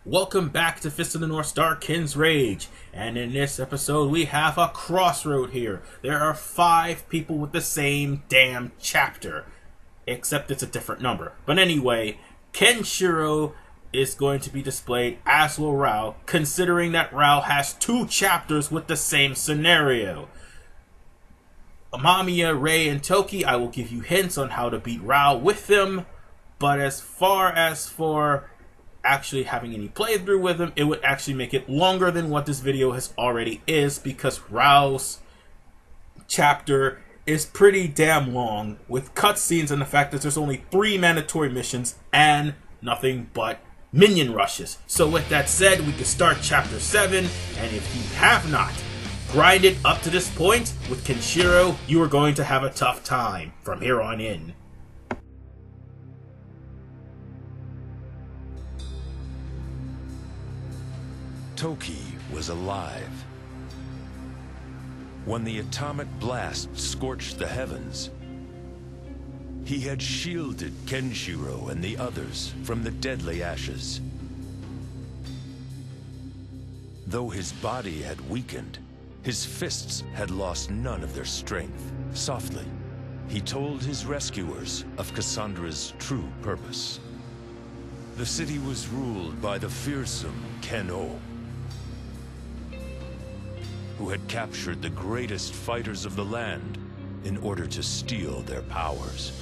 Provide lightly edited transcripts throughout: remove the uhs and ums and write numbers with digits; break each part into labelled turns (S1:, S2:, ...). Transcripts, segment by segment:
S1: Welcome back to Fist of the North Star, Ken's Rage. And in this episode, we have a crossroad here. There are 5 people with the same damn chapter. Except it's a different number. But anyway, Kenshiro is going to be displayed as will Raoh, considering that Raoh has 2 chapters with the same scenario. Mamiya, Rei, and Toki, I will give you hints on how to beat Raoh with them. But as far as for actually having any playthrough with him, it would actually make it longer than what this video has already is, because Raoh's chapter is pretty damn long, with cutscenes and the fact that there's only 3 mandatory missions and nothing but minion rushes. So with that said, we can start chapter 7, and if you have not grinded up to this point with Kenshiro, you are going to have a tough time from here on in.
S2: Toki was alive. When the atomic blast scorched the heavens, he had shielded Kenshiro and the others from the deadly ashes. Though his body had weakened, his fists had lost none of their strength. Softly, he told his rescuers of Cassandra's true purpose. The city was ruled by the fearsome Kokuoh, who had captured the greatest fighters of the land in order to steal their powers.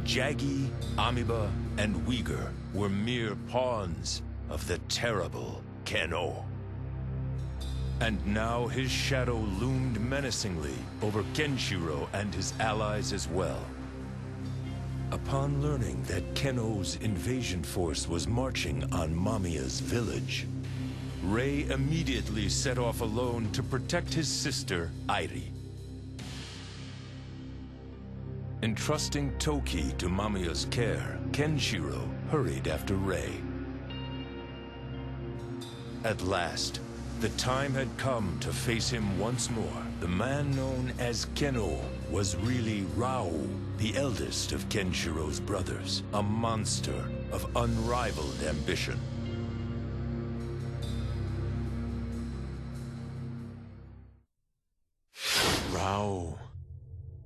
S2: Jaggi, Amiba, and Uyghur were mere pawns of the terrible Kokuoh. And now his shadow loomed menacingly over Kenshiro and his allies as well. Upon learning that Kokuoh's invasion force was marching on Mamiya's village, Rei immediately set off alone to protect his sister, Airi. Entrusting Toki to Mamiya's care, Kenshiro hurried after Rei. At last, the time had come to face him once more. The man known as Kokuoh was really Raoh, the eldest of Kenshiro's brothers, a monster of unrivaled ambition.
S3: Raoh.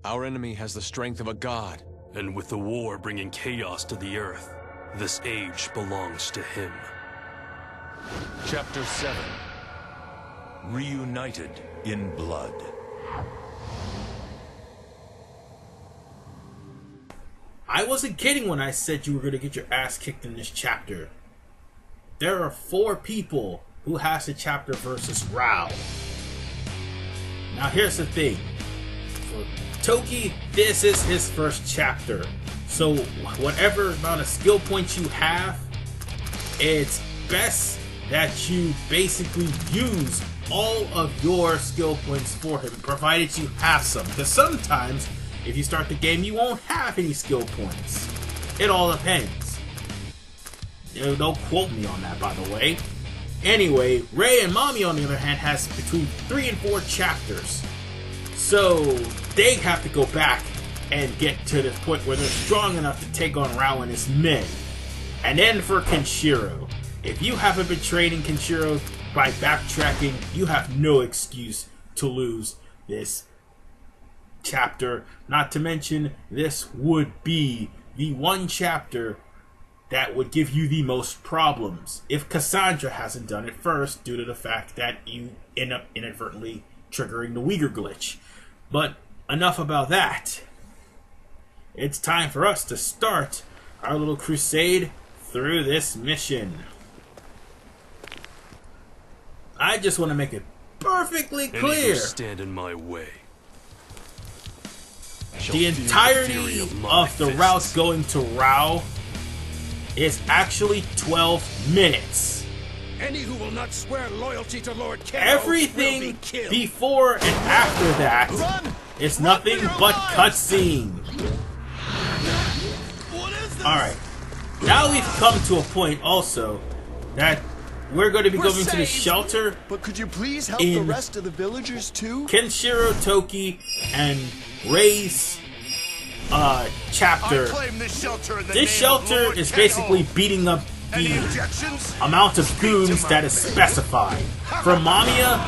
S3: Our enemy has the strength of a god.
S4: And with the war bringing chaos to the earth, this age belongs to him.
S2: Chapter 7. Reunited in blood.
S1: I wasn't kidding when I said you were going to get your ass kicked in this chapter. There are 4 people who has the chapter versus Raoh. Now here's the thing. For Toki, this is his first chapter. So whatever amount of skill points you have, it's best that you basically use all of your skill points for him, provided you have some. Because sometimes, if you start the game, you won't have any skill points. It all depends. Don't quote me on that, by the way. Anyway, Rei and Mamiya, on the other hand, has between 3 and 4 chapters. So, they have to go back and get to this point where they're strong enough to take on Raoh and his men. And then for Kenshiro, if you haven't been training Kenshiro by backtracking, you have no excuse to lose this chapter. Not to mention, this would be the one chapter that would give you the most problems if Cassandra hasn't done it first, due to the fact that you end up inadvertently triggering the Uyghur glitch. But enough about that. It's time for us to start our little crusade through this mission. I just want to make it perfectly clear.
S4: Any who stand in my way.
S1: The entirety of the routes going to Raoh is actually 12 minutes.
S5: Any who will not swear loyalty to Lord Kokuoh
S1: Everything
S5: will be killed.
S1: before and after that is nothing but cutscene. Alright, now we've come to a point also that we're going to be going to the shelter.
S6: But could you please help the rest of the villagers too?
S1: Kenshiro, Toki, and Rei's chapter.
S5: I claim this shelter in the
S1: This
S5: name of
S1: shelter
S5: Lord
S1: is
S5: Kokuoh.
S1: basically beating up
S5: Any
S1: the
S5: objections?
S1: amount of goons that is specified. For Mamiya,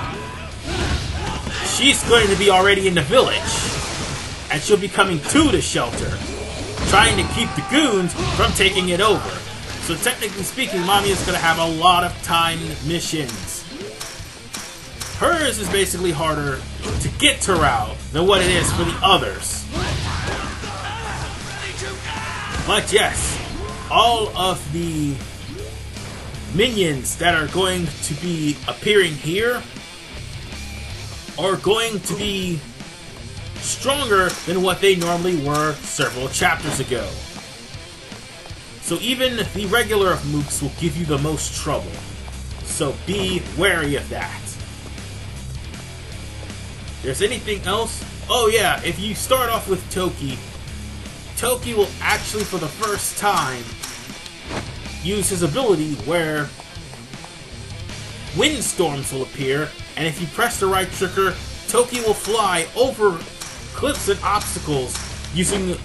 S1: she's going to be already in the village, and she'll be coming to the shelter, trying to keep the goons from taking it over. So technically speaking, Mamiya's going to have a lot of timed missions. Hers is basically harder to get to Raoh than what it is for the others. But yes, all of the minions that are going to be appearing here are going to be stronger than what they normally were several chapters ago. So even the regular mooks will give you the most trouble. So be wary of that. There's anything else? Oh yeah, if you start off with Toki, Toki will actually for the first time use his ability where windstorms will appear, and if you press the right trigger, Toki will fly over cliffs and obstacles using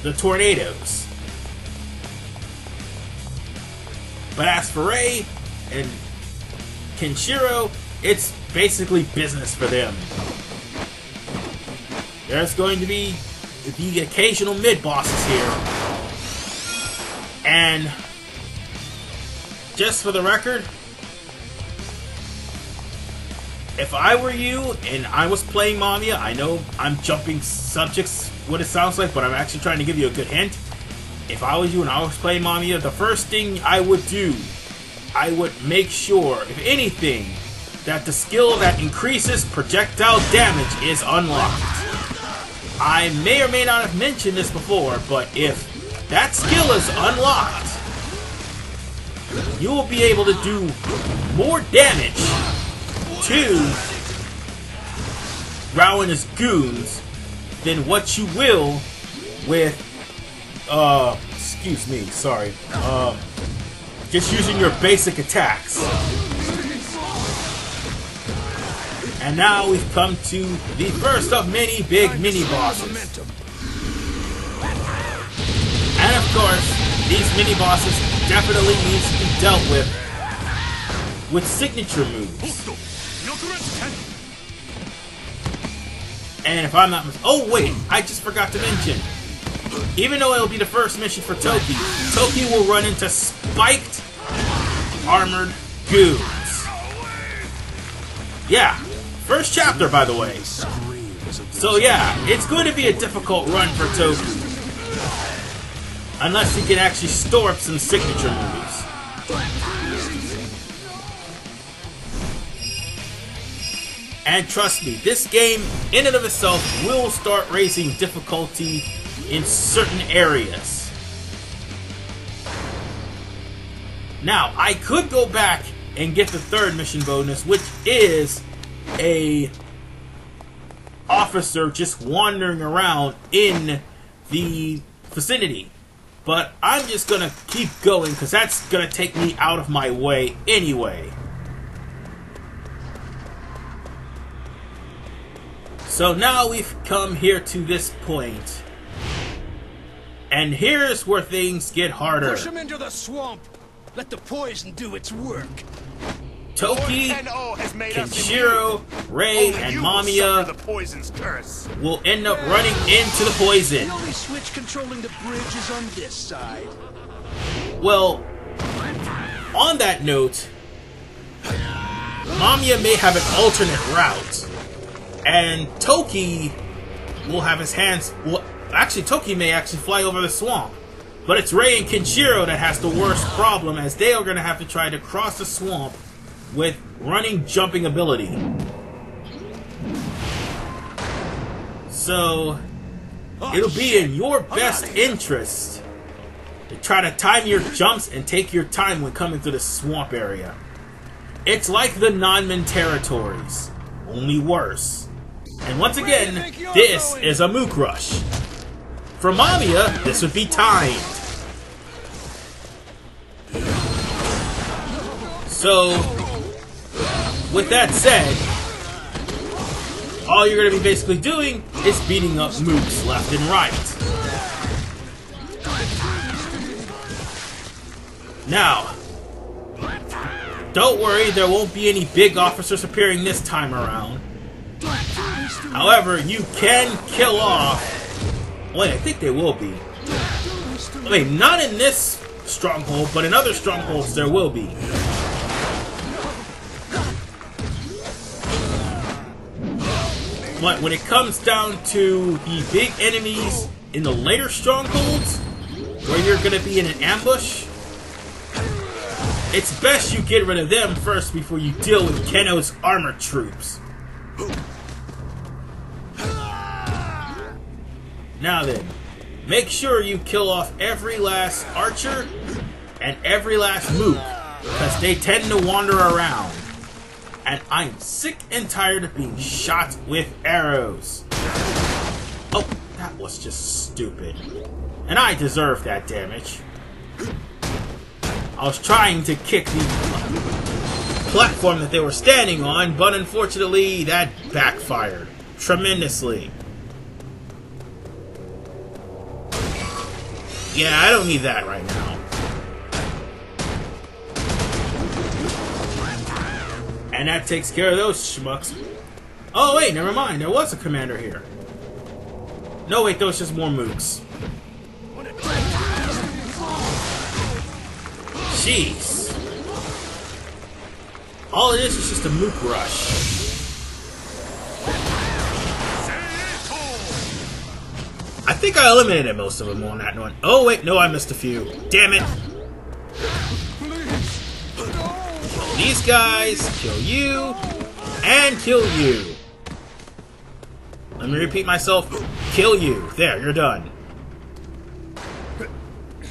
S1: the tornadoes. But as for Rei and Kenshiro, it's basically business for them. There's going to be the occasional mid-bosses here. And just for the record, if I were you and I was playing Mamiya, I know I'm jumping subjects, what it sounds like, but I'm actually trying to give you a good hint. If I was you and I was playing Mamiya, the first thing I would do, I would make sure, if anything, that the skill that increases projectile damage is unlocked. I may or may not have mentioned this before, but if that skill is unlocked, you will be able to do more damage to Raoh and his goons than what you will with, excuse me, sorry, just using your basic attacks. And now we've come to the first of many big mini-bosses. And of course, these mini-bosses definitely need to be dealt with signature moves. And if I'm not oh wait, I just forgot to mention, even though it'll be the first mission for Toki, Toki will run into spiked armored goons. Yeah. First chapter, by the way. So yeah, it's going to be a difficult run for Toki. Unless he can actually store up some signature moves. And trust me, this game, in and of itself, will start raising difficulty in certain areas. Now, I could go back and get the third mission bonus, which is a officer just wandering around in the vicinity, but I'm just gonna keep going because that's gonna take me out of my way anyway. So now we've come here to this point, and here's where things get harder.
S5: Push him into the swamp. Let the poison do its work.
S1: Toki, Kenshiro, Rei, and Mamiya will end up running into the poison.
S5: The only switch controlling the bridge is on this side.
S1: Well, on that note, Mamiya may have an alternate route, and Toki will have his hands... Well, actually, Toki may actually fly over the swamp. But it's Rei and Kenshiro that has the worst problem, as they are going to have to try to cross the swamp with running jumping ability. So it'll be in your best interest to try to time your jumps and take your time when coming to the swamp area. It's like the non-min territories, only worse. And once again, this is a mook rush. For Mamiya, this would be timed. So, with that said, all you're going to be basically doing is beating up mooks left and right. Now, don't worry, there won't be any big officers appearing this time around. However, you can kill off... Wait, I think they will be. Wait, not in this stronghold, but in other strongholds there will be. But when it comes down to the big enemies in the later strongholds, where you're going to be in an ambush, it's best you get rid of them first before you deal with Keno's armored troops. Now then, make sure you kill off every last archer and every last mook, because they tend to wander around. And I'm sick and tired of being shot with arrows. Oh, that was just stupid. And I deserve that damage. I was trying to kick the platform that they were standing on, but unfortunately that backfired tremendously. Yeah, I don't need that right now. And that takes care of those schmucks. Oh wait, never mind, there was a commander here. No wait, those just more mooks. Jeez. All it is just a mook rush. I think I eliminated most of them on that one. Oh wait, no, I missed a few. Damn it. Kill these guys, kill you, and kill you. Let me repeat myself. Kill you. There, you're done.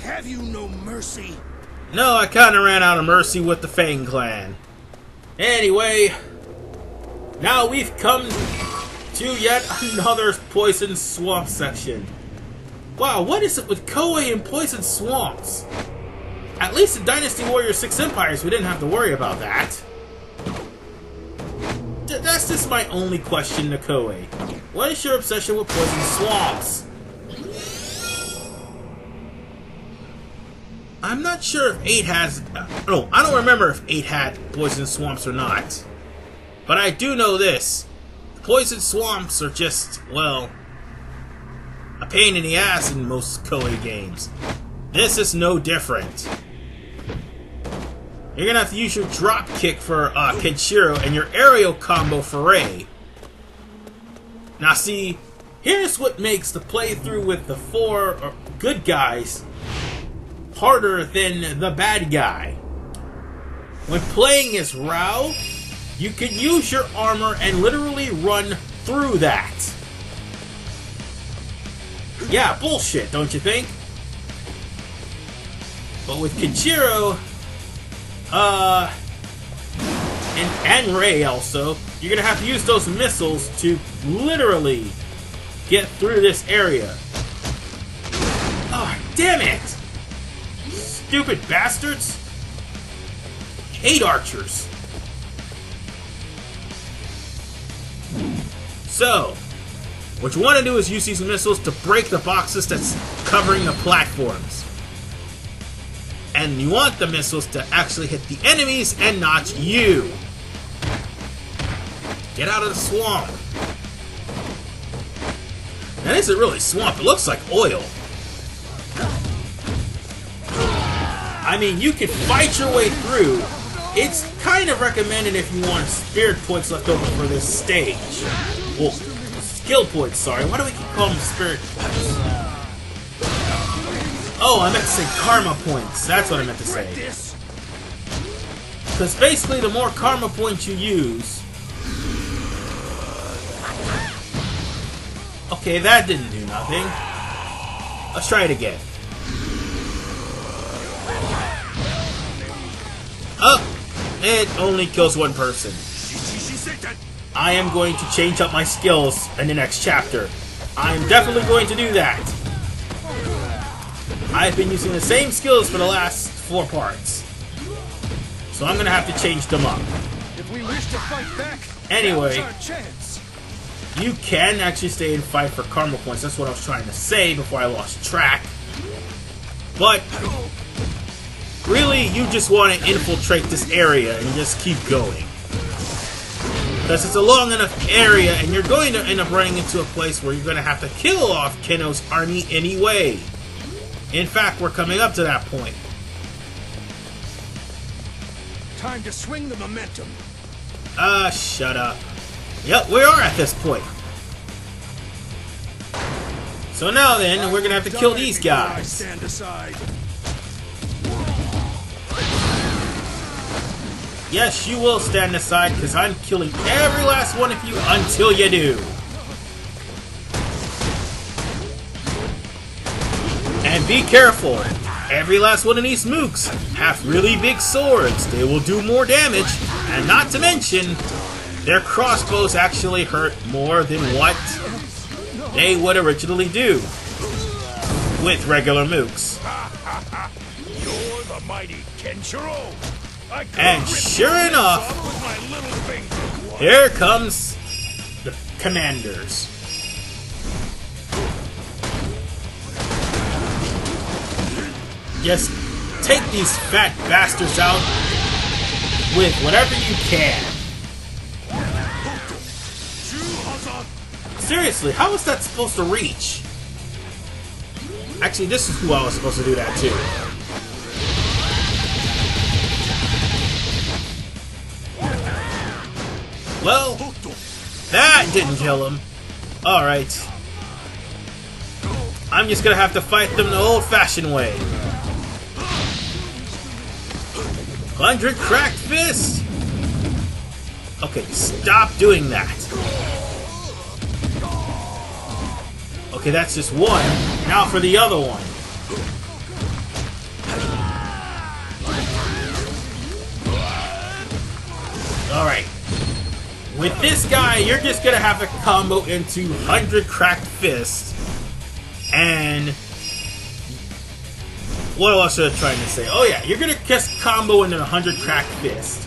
S5: Have you no mercy?
S1: No, I kinda ran out of mercy with the Fang Clan. Anyway, now we've come to yet another Poison Swamp section. Wow, what is it with Koei and Poison Swamps? At least in Dynasty Warrior 6 Empires, we didn't have to worry about that. That's just my only question to Koei. What is your obsession with Poison Swamps? I'm not sure if 8 has... No, I don't remember if 8 had Poison Swamps or not. But I do know this. Poison Swamps are just, well, a pain in the ass in most Koei games. This is no different. You're gonna have to use your drop kick for Kenshiro and your aerial combo for Rei. Now see, here's what makes the playthrough with the 4 good guys harder than the bad guy. When playing as Raoh, you can use your armor and literally run through that. Yeah, bullshit, don't you think? But with Kenshiro, and Rei also, you're gonna have to use those missiles to literally get through this area. Oh, damn it! Stupid bastards! Hate archers. So, what you want to do is use these missiles to break the boxes that's covering the platforms. And you want the missiles to actually hit the enemies and not you. Get out of the swamp. That isn't really swamp, it looks like oil. I mean, you can fight your way through. It's kind of recommended if you want spirit points left over for this stage. Well, skill points, sorry. Why do we keep calling them spirit points? Oh, I meant to say karma points. That's what I meant to say. Because basically, the more karma points you use... Okay, that didn't do nothing. Let's try it again. Oh! It only kills one person. I am going to change up my skills in the next chapter. I'm definitely going to do that. I've been using the same skills for the last 4 parts. So I'm going to have to change them up.
S5: If we wish to fight back,
S1: anyway,
S5: our chance.
S1: You can actually stay and fight for karma points. That's what I was trying to say before I lost track. But really, you just want to infiltrate this area and just keep going. Because it's a long enough area, and you're going to end up running into a place where you're going to have to kill off Keno's army anyway. In fact, we're coming up to that point.
S5: Time to swing the momentum.
S1: Shut up. Yep, we are at this point. So now then, we're gonna have to kill these guys.
S5: Stand aside.
S1: Yes, you will stand aside, because I'm killing every last one of you until you do. And be careful. Every last one of these mooks have really big swords. They will do more damage, and not to mention, their crossbows actually hurt more than what they would originally do with regular mooks.
S2: You're the mighty Kenshiro.
S1: And sure enough, here comes the commanders. Just take these fat bastards out with whatever you can. Seriously, how is that supposed to reach? Actually, this is who I was supposed to do that to. Well, that didn't kill him. Alright. I'm just gonna have to fight them the old-fashioned way. 100 cracked fists? Okay, stop doing that. Okay, that's just one. Now for the other one. Alright. With this guy, you're just gonna have to combo into 100 cracked fists. And what else was I trying to say? Oh yeah, you're gonna just combo into 100 cracked fists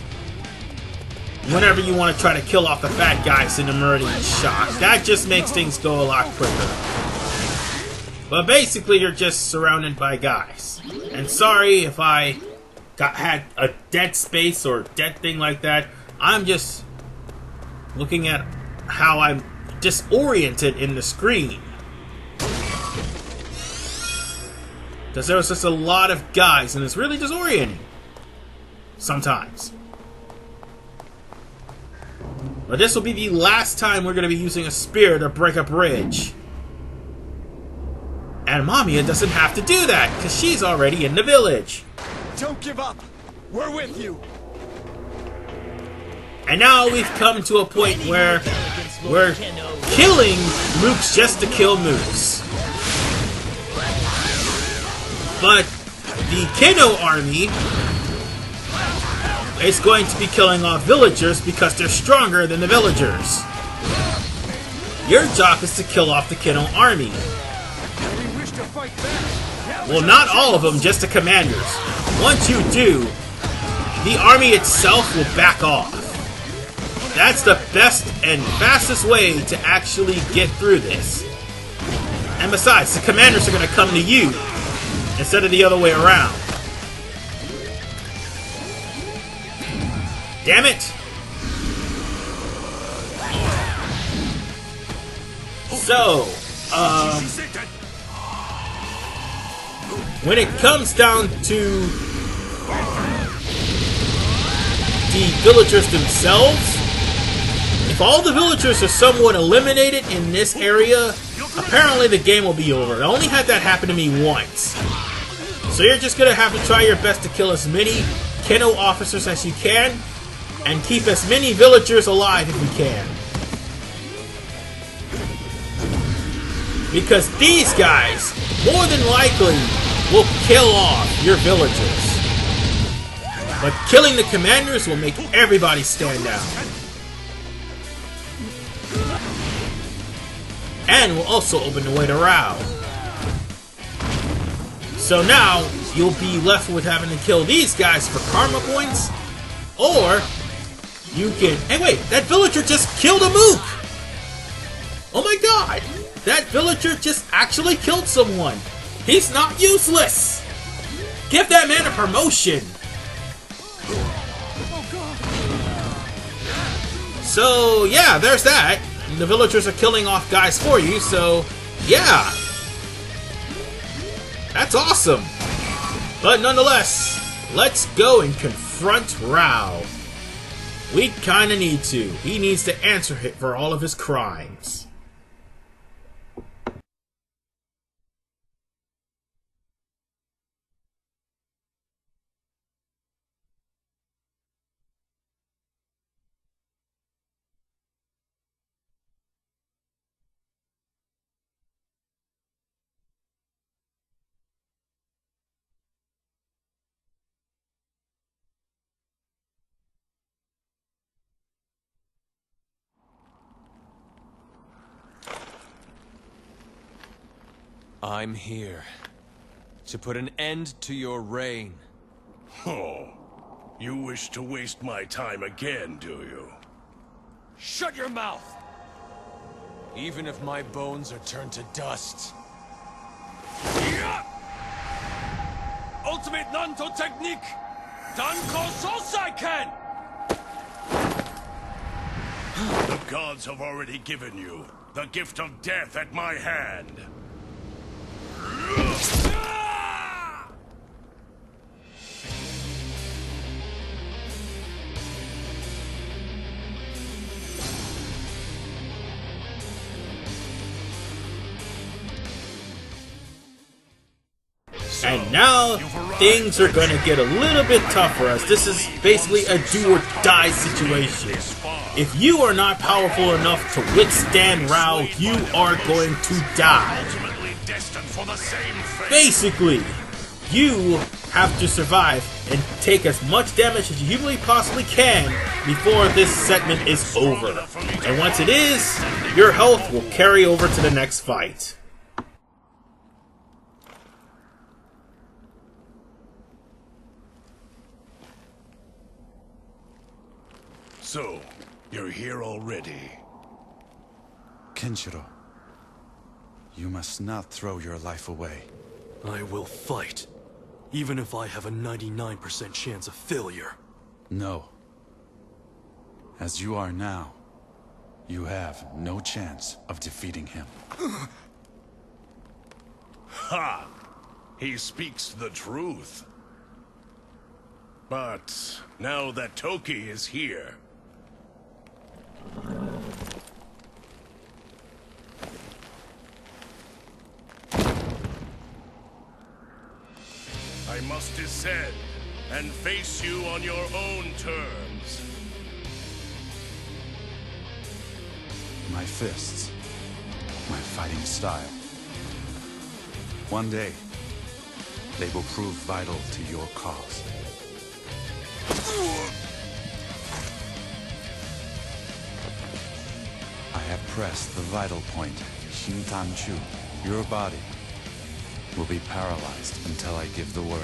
S1: whenever you want to try to kill off the fat guys in the meridian shock. That just makes things go a lot quicker. But basically, you're just surrounded by guys. And sorry if I had a dead space or dead thing like that. I'm just looking at how I'm disoriented in the screen. Because there was just a lot of guys, and it's really disorienting. Sometimes. But this will be the last time we're going to be using a spear to break a bridge. And Mamiya doesn't have to do that, because she's already in the village.
S6: Don't give up. We're with you.
S1: And now we've come to a point where we're killing mooks just to kill mooks. But the Keno army is going to be killing off villagers because they're stronger than the villagers. Your job is to kill off the Keno army. Well, not all of them, just the commanders. Once you do, the army itself will back off. That's the best and fastest way to actually get through this. And besides, the commanders are going to come to you instead of the other way around. Damn it! So, when it comes down to the villagers themselves, if all the villagers are somewhat eliminated in this area, apparently the game will be over. I only had that happen to me once. So you're just going to have to try your best to kill as many Keno officers as you can, and keep as many villagers alive if you can. Because these guys, more than likely, will kill off your villagers. But killing the commanders will make everybody stand down. And will also open the way to Raoh. So now, you'll be left with having to kill these guys for karma points, or you can... Hey wait, that villager just killed a mook! Oh my god! That villager just actually killed someone! He's not useless! Give that man a promotion! So, yeah, there's that. The villagers are killing off guys for you, so, yeah. That's awesome. But nonetheless, let's go and confront Raoh. We kinda need to. He needs to answer for all of his crimes.
S3: I'm here to put an end to your reign.
S7: Oh, you wish to waste my time again, do you?
S3: Shut your mouth! Even if my bones are turned to dust.
S7: Ultimate Nanto technique! Danko Sosaiken! The gods have already given you the gift of death at my hand.
S1: And now, things are gonna get a little bit tougher as this is basically a do-or-die situation. If you are not powerful enough to withstand Raoh, you are going to die. Basically, you have to survive and take as much damage as you humanly possibly can before this segment is over. And once it is, your health will carry over to the next fight.
S7: So, you're here already.
S6: Kenshiro, you must not throw your life away.
S4: I will fight, even if I have a 99% chance of failure.
S6: No. As you are now, you have no chance of defeating him.
S7: Ha! He speaks the truth. But now that Toki is here, I must descend and face you on your own terms.
S6: My fists, my fighting style. One day, they will prove vital to your cause. I have pressed the vital point, Xingtan-chu. Your body will be paralyzed until I give the word.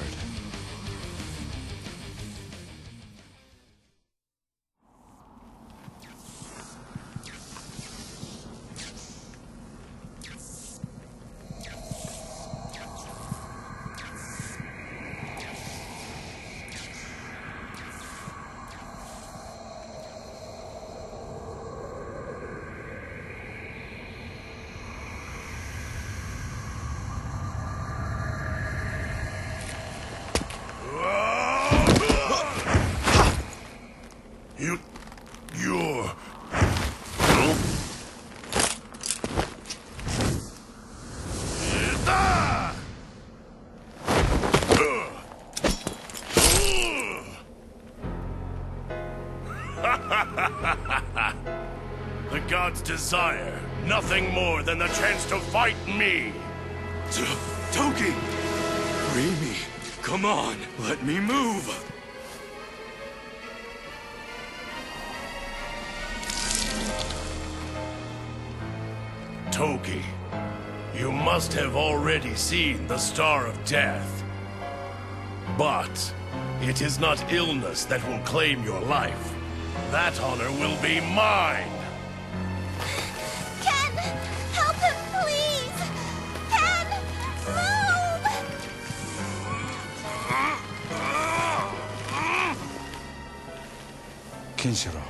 S7: You're... The gods desire nothing more than the chance to fight me.
S4: Toki! Free me. Come on, let me move.
S7: Toki, you must have already seen the Star of Death. But it is not illness that will claim your life. That honor will be mine.
S8: Ken! Help him, please! Ken! Move!
S6: Kenshiro,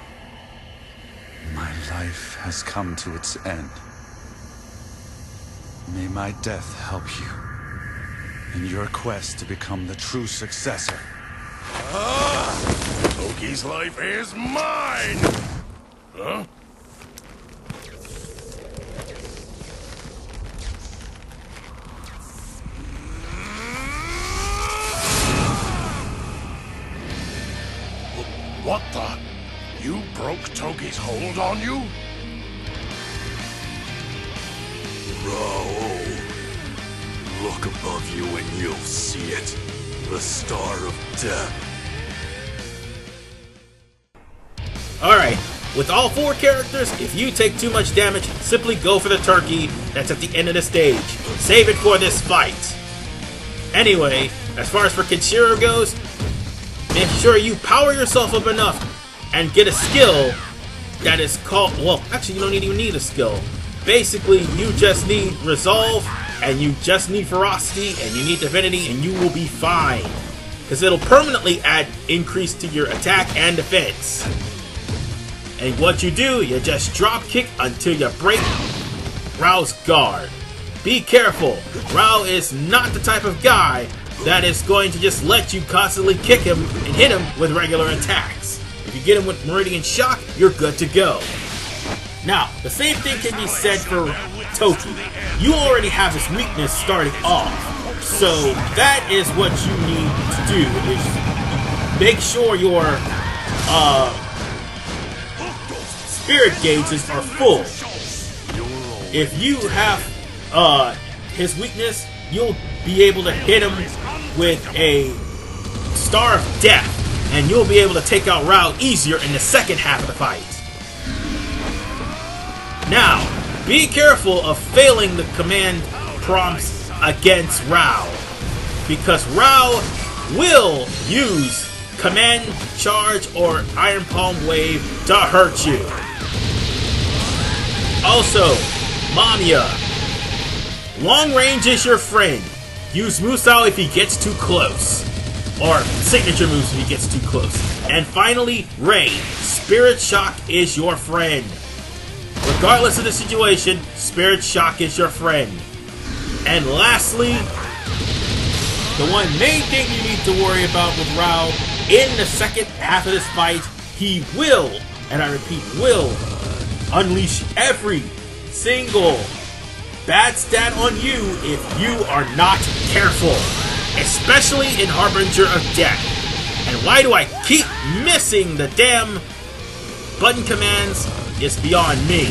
S6: my life has come to its end. May my death help you in your quest to become the true successor.
S7: Toki's life is mine! Huh? What the? You broke Toki's hold on you?
S4: Raoh, look above you and you'll see it. The Star of Death.
S1: Alright, with all 4 characters, if you take too much damage, simply go for the turkey that's at the end of the stage. Save it for this fight. Anyway, as far as for Kenshiro goes, make sure you power yourself up enough and get a skill that is called, well, actually you don't even need a skill. Basically, you just need Resolve, and you just need Ferocity, and you need Divinity, and you will be fine. Because it'll permanently add increase to your attack and defense. And what you do, you just drop kick until you break Raoh's guard. Be careful, Raoh is not the type of guy that is going to just let you constantly kick him and hit him with regular attacks. If you get him with Meridian Shock, you're good to go. Now, the same thing can be said for Toki. You already have his weakness starting off. So that is what you need to do, is make sure your spirit gauges are full. If you have his weakness, you'll be able to hit him with a Star of Death, and you'll be able to take out Raoh easier in the second half of the fight. Now, be careful of failing the command prompts against Raoh, because Raoh will use Command Charge or Iron Palm Wave to hurt you. Also, Mamiya, long range is your friend. Use Musou if he gets too close, or signature moves if he gets too close. And finally, Rei, Spirit Shock is your friend. Regardless of the situation, Spirit Shock is your friend. And lastly, the one main thing you need to worry about with Raoh, in the second half of this fight, he will, and I repeat, will, unleash every single bad stat on you if you are not careful. Especially in Harbinger of Death. And why do I keep missing the damn button commands? Is beyond me.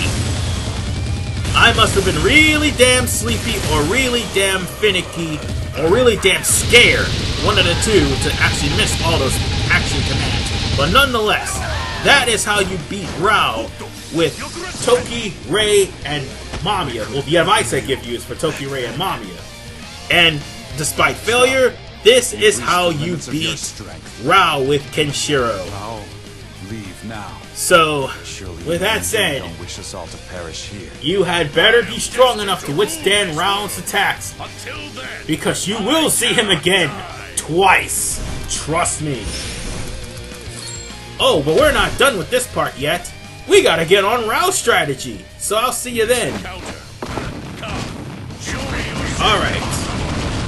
S1: I must have been really damn sleepy, or really damn finicky, or really damn scared, one of the two, to actually miss all those action commands. But nonetheless, that is how you beat Raoh with Toki, Rei, and Mamiya. Well, the advice I give you is for Toki, Rei, and Mamiya. And despite failure, this is how you beat Raoh with Kenshiro.
S6: Leave now.
S1: So, with that said,
S6: don't wish us all to perish here.
S1: you had better be strong enough to withstand Raoh's attacks, because you will see him again, twice. Trust me. Oh, but we're not done with this part yet. We gotta get on Raoh's strategy. So I'll see you then. Alright.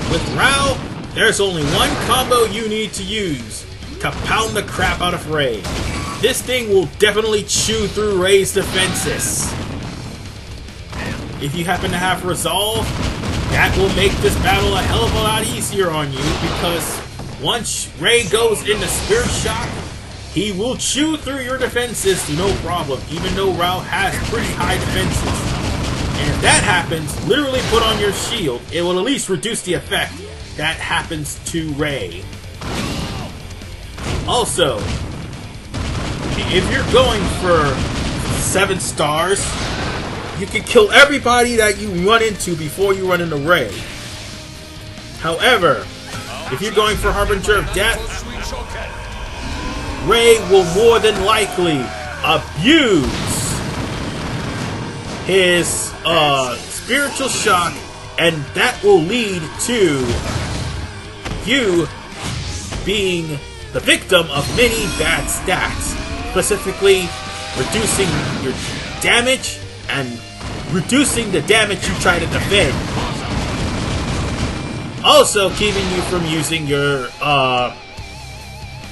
S1: With Raoh, there's only one combo you need to use to pound the crap out of Rei. This thing will definitely chew through Rei's defenses. If you happen to have Resolve, that will make this battle a hell of a lot easier on you, because once Rei goes into Spirit Shock, he will chew through your defenses no problem, even though Raoh has pretty high defenses. And if that happens, literally put on your shield. It will at least reduce the effect that happens to Rei. Also, if you're going for 7 stars, you can kill everybody that you run into before you run into Rei. However, if you're going for Harbinger of Death, Rei will more than likely abuse his spiritual shock, and that will lead to you being the victim of many bad stats. specifically reducing your damage and reducing the damage you try to defend. Also keeping you from using your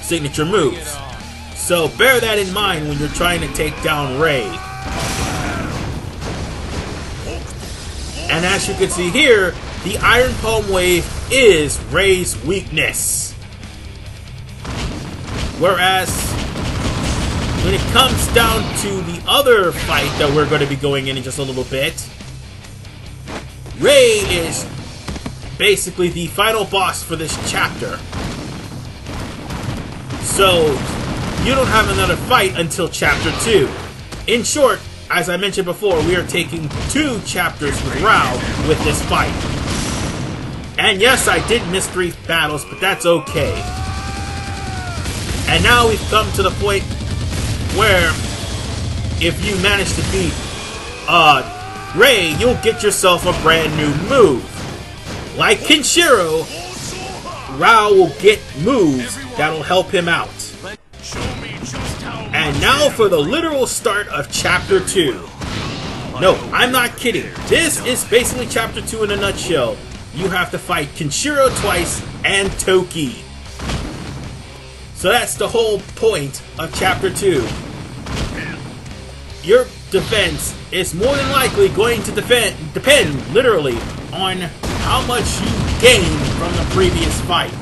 S1: signature moves. So bear that in mind when you're trying to take down Rei. And as you can see here, the Iron Palm Wave is Rei's weakness. Whereas, when it comes down to the other fight that we're going to be going in just a little bit, Rei is basically the final boss for this chapter. So, you don't have another fight until Chapter 2. In short, as I mentioned before, we are taking 2 chapters with Raoh with this fight. And yes, I did miss 3 battles, but that's okay. And now we've come to the point where if you manage to beat Rei, you'll get yourself a brand new move. Like Kenshiro, Raoh will get moves that'll help him out. And now for the literal start of Chapter 2. No, I'm not kidding. This is basically Chapter 2 in a nutshell. You have to fight Kenshiro twice and Toki. So that's the whole point of Chapter 2. Your defense is more than likely going to depend literally on how much you gain from the previous fight.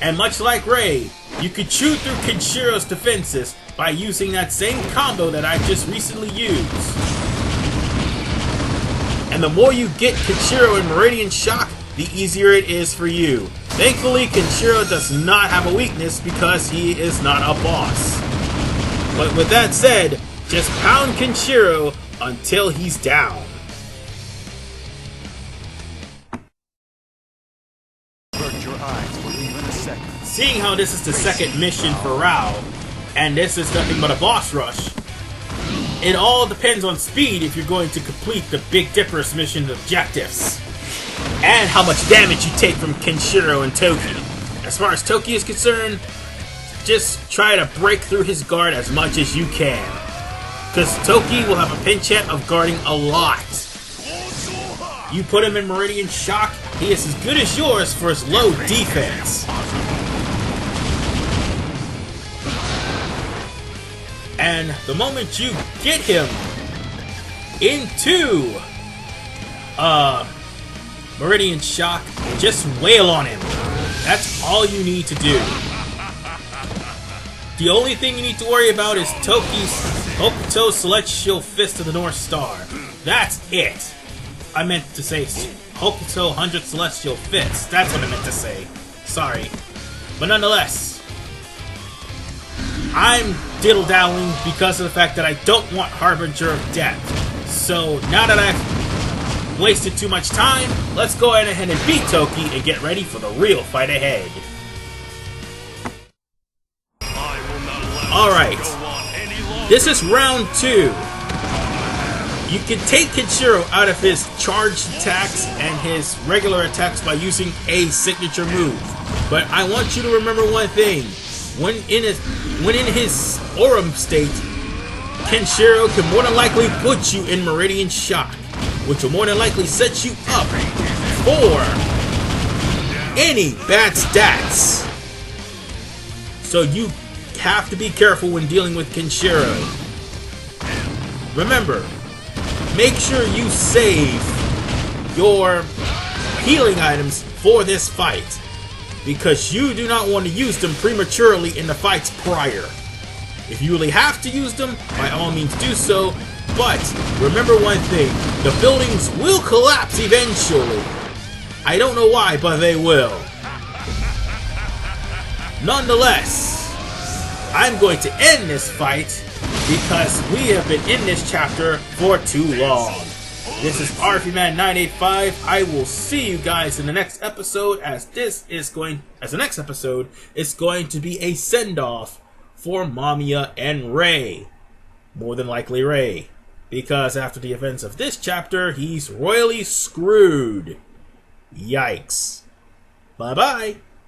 S1: And much like Rei, you could chew through Kenshiro's defenses by using that same combo that I just recently used. And the more you get Kenshiro in Meridian Shock, the easier it is for you. Thankfully, Kenshiro does not have a weakness because he is not a boss. But with that said, just pound Kenshiro until he's down. Seeing how this is the second mission for Raoh, and this is nothing but a boss rush, it all depends on speed if you're going to complete the Big Dipper's mission objectives. And how much damage you take from Kenshiro and Toki. As far as Toki is concerned, just try to break through his guard as much as you can. Because Toki will have a pinch hit of guarding a lot. You put him in Meridian Shock, he is as good as yours for his low defense. And the moment you get him into Meridian Shock, just wail on him. That's all you need to do. The only thing you need to worry about is Toki's Kokuoh Celestial Fist of the North Star. That's it. I meant to say Kokuoh 100 Celestial Fists. That's what I meant to say. Sorry. But nonetheless, I'm diddle-dallying because of the fact that I don't want Harbinger of Death. So now that I've wasted too much time, let's go ahead and beat Toki and get ready for the real fight ahead. Alright, this is round 2. You can take Kenshiro out of his charged attacks and his regular attacks by using a signature move. But I want you to remember one thing. When in his Aurum state, Kenshiro can more than likely put you in Meridian Shock, which will more than likely set you up for any bad stats. So you have to be careful when dealing with Kenshiro. Remember, make sure you save your healing items for this fight, because you do not want to use them prematurely in the fights prior. If you really have to use them, by all means do so, but remember one thing, the buildings will collapse eventually. I don't know why, but they will. Nonetheless, I'm going to end this fight because we have been in this chapter for too long. This is RVMan 985. I will see you guys in the next episode, as the next episode is going to be a send-off for Mamiya and Rei. More than likely Rei, because after the events of this chapter, he's royally screwed. Yikes. Bye-bye.